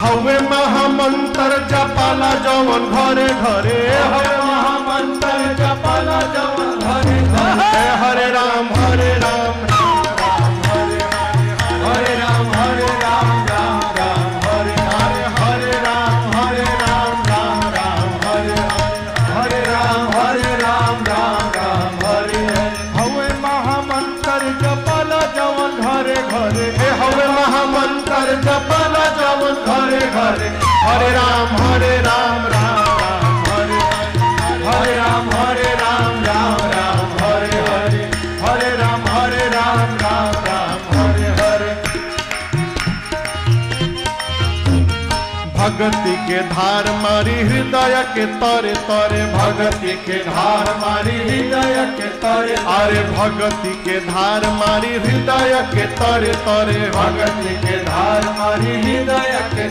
हवे महामंत्र जपाला जवन घरे घरे, हवे महामंत्र जपाला जवन घरे घरे। हरे राम हरे राम हरे राम हरे राम राम राम हरे हरे। हरे राम हरे राम राम राम हरे हरे। हरे राम हरे राम राम राम हरे हरे। हवे महामंत्र जपाला जवन घरे घरे, हवे महामंत्र जपाला जवन घरे घरे। हरे राम राम राम हरे हरे। हरे राम राम राम हरे हरे। हरे राम राम राम हरे हरे। भगति के धार मारी हृदय के तरे तरे, भगति के धार मारी हृदय के तरे। अरे भगति के धार मारी हृदय के तरे तरे, भगति के धार मारी हृदय के